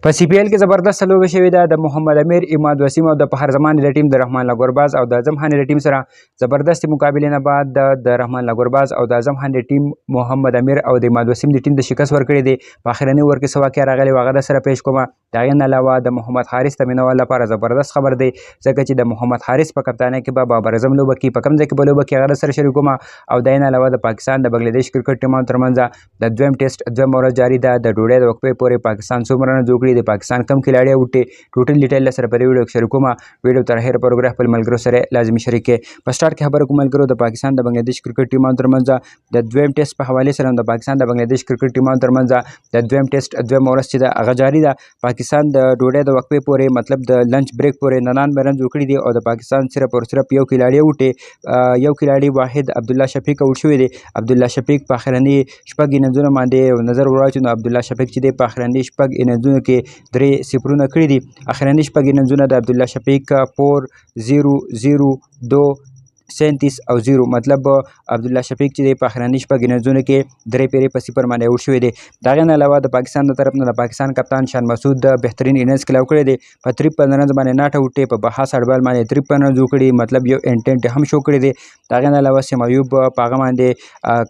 په سی پی ایل کې زبردست لوبه شوې ده د محمد امیر اماد وسیم او د پهر زمان د ټیم د رحمان الله ګرباز او د اعظم خان د ټیم سره زبردست مقابلې نه بعد د رحمان الله ګرباز او د اعظم خان د ټیم محمد امیر او د اماد وسیم د ټیم د شکست ورکړی دی. په اخرني ور کې څه واقعه راغلی هغه در سره پیش کوم. د هغې نه علاوه د محمد حارث د مینوال لپاره زبردست خبر دی ځکه چې د محمد حارث په کپتانۍ کې به بابر اعظم لوبه کوي. په کوم ځای کې به لوبه کوي هغه در سره شریکوم. او د هغې نه علاوه د پاکستان د بنګلادیش کرکټ ټیمانو ترمنځ د دویم ټیسټ دویمه ورځ جاري ده. د ډوډۍ د وقفې پورې پاکستان څومره رنز وکړي، د پاکستان کم کھلاڑی وټي ټوټل ډیټیل سره په ویډیو کې شریکوم. ویډیو تر هر پروګرام خپل ملګرو سره لازمي شریک کړئ. په سٹارټ کې خبره کوم ملګرو د پاکستان د بنگلادیش کرکټ ټیمانو ترمنځ د دویم ټیسټ په حواله سره د پاکستان د بنگلادیش کرکټ ټیمانو ترمنځ د دویم ټیسټ دویم ورځ چې د هغه جاری ده. پاکستان د ډوډۍ د وقفې پورې مطلب د لنچ بریک پورې 99 رنز وکړي دي او د پاکستان صرف او صرف یو کھلاڑی وټي یو کھلاڑی واحد عبدالله شفیق اوټ شوی دی. عبدالله شفیق په اخرني شپږ اننګزونو باندې نظر وراچو نو عبدالله شفیق چې دی په اخرني شپږ اننګزونو کې 3 صفرونه کړي دي. اخرني شپږ اننګزونه د عبدالله شفیق 4-0-0-2 37 او 0 مطلب عبدالله شفیق چې دی په اخرني شپږ اننګزونو کې 3 پیرې په 0 باندې اوټ شوی دی. د هغې نه علاوه د پاکستان د طرف نه د پاکستان کپتان شان مسعود د بهترین اننګز کلاو کړی دی. په 53 رنز باندې ناټ اوټ په بحاس اړبال باندې 53 رنز وکړي مطلب یو انټنټ هم شو کړی دی. د هغې نه علاوه سیم ایوب په هغه باندې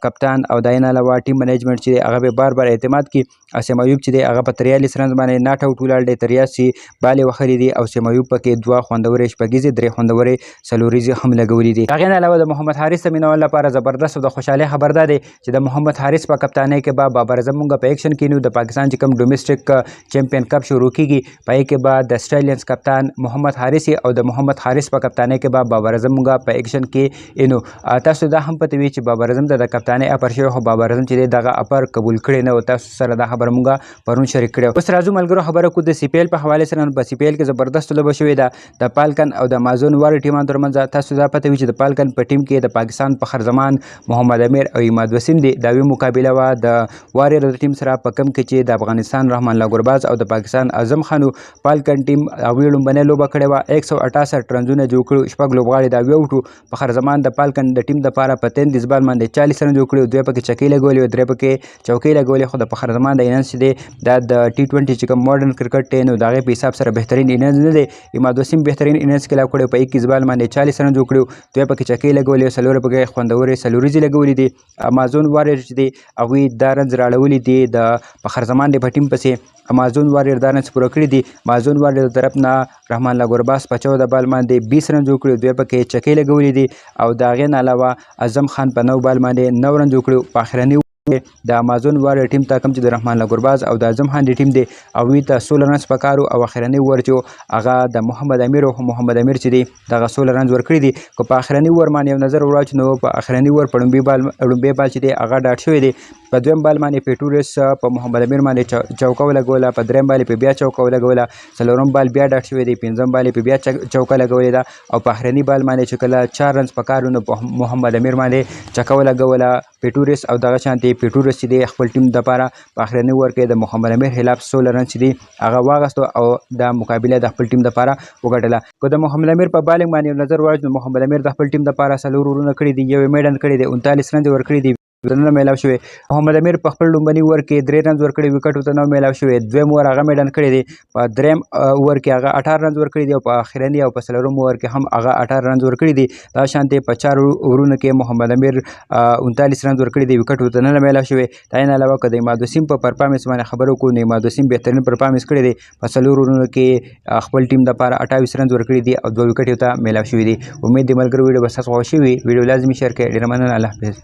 کپتان او د هغې نه علاوه ټیم منیجمنټ چې دی هغه به بار بار اعتماد کړي. سیم ایوب چې دی هغه په 43 رنز باندې ناټ اوټ ولاړ دی. 83 بالې وهلې دي او سیم ایوب پکې 2 خوندورې شپږیزې 3 خوندورې څلوریزې هم لګولې دي. د هغې نه علاوه د محمد حارث د مینوال لپاره زبردست او د خوشحالۍ خبر ده دی چې د محمد حارث په کپتانۍ کې به بابر اعظم مونږ په ایکشن کې نو د پاکستان چې کوم ډومیسټک چمپیون کپ شروع کیږي په یې کې به د اسټریلینز کپتان محمد حارث او د محمد حارث په کپتانۍ کې به بابر اعظم مونږ په ایکشن کې انو. تاسو دا هم پته وي چې بابر اعظم د کپتانۍ اپر شوی خو بابر اعظم چې دغه اپر قبول کړی نه او تاسو سره دا خبر مونږ پرون شریک کړو. اوس راځو ملګرو خبره کو د سی پی ایل په حواله سره. په سی پی ایل کې زبردست لوبه شوې ده د پالکن او د مازون وار ټیمانو ترمنځ. تاسو دا پته وي چې د پالکن په ټیم کې د پاکستان په خرزمان محمد امیر او اماد وسیم دی. دا وی مقابله وا د واریر د ټیم سره په کم کې چې د افغانستان رحمان الله ګرباز او د پاکستان اعظم خانو پالکن ټیم اویلم بنه لوبه کړې وا 168 رنزونه جوړ کړو. شپږ لوبغاړي دا ویوټو په خرزمان د پالکن د ټیم د پاره په 33 بال باندې 40 رن جوړ کړو. دوی پکې چکی لګولې او درې پکې چوکۍ لګولې. خو د خرزمان د اننګز دی دا د ټي20 چې کوم ماډرن کرکټ دی نو دغه په حساب سره بهترین اننګز نه دی. اماد وسیم بهترین اننګز کلاو کړو په 21 بال باندې 40 رن جوړ کړو. دوی پکې چکی لګولې سلور پکې خوندورې سلوریزې لګولې دي. امازون واریر چې دی هغوی دا رنز راړولي دي د په خرزمان د په ټیم پسې امازون واریر دا رنز پوره کړي دي. امازون واریر د طرف نه رحمان الله ګرباز په 14 بال باندې 20 رن جوړ کړي. دوی پکې چکی لګولې دي او د هغې نه علاوه اعظم خان په 9 بال باندې 9 رن جوړ کړي. په اخرني د امازون واریر ټیم ته کوم چې د رحمان الله ګرباز او د اعظم خان د ټیم دی هغوی ته 16 رنز پکارو او اخرني ور چې هغه د محمد امیر او محمد امیر چې دی دغه 16 رنز ورکړي دي. که په اخرني ور باندې یو نظر وراچو نو په اخرني ور په لومبي بال چې دی هغه ډاټ شوی دی. په دویم بال باندې پیټورس په محمد امیر باندې چوکه ولګوله. په دریم بال په بیا چوکه ولګوله. څلورم بال بیا ډاټ شوی دی. پنځم بال په بیا چوکه لګولې ده او په اخرني بال باندې چې کله 4 رنز پکارو نو په محمد امیر باندې چکه ولګوله پیټورس او دغه شانتي پیټورس چې دی خپل ټیم دپاره په اخرني ور کې د محمد امیر خلاف 16 رن چې دی هغه واغستو او د مقابله د خپل ټیم دپاره وګټله. که د محمد امیر په بالنګ باندې نظر واچو نو محمد امیر د خپل ټیم دپاره 4 ورونه کړي دي. یو میډن کړی دی 39 رن ورکړي دي. رنونه میلاو شوی. محمد امیر په خپل لومبني ور کې 3 رنز ورکړي وکټ ورته نو میلاو شوی. دویم ور هغه میډن کړی دی. په دریم ور کې هغه 18 رنز ورکړي دي او په اخرني او په څلورم ور کې هم هغه 18 رنز ورکړي دي. دا شانتي په 4 ورونو کې محمد امیر 39 رنز ورکړي دي وکټ ورته نه میلاو شوی. دا نه علاوه که د اماد وسیم په پرفارمنس باندې خبرو کوو نو اماد وسیم بهترین پرفارمنس کړی دی. په 4 ورونو کې خپل ټیم دپاره 28 رنز ورکړي دي او 2 وکټ ورته میلاو شوي دي. امید دی ملګرو ویډیو به ستاسو خوښ شوي وي. ویډیو لازمي شیر کړئ. ډېره مننه. الله حافظ.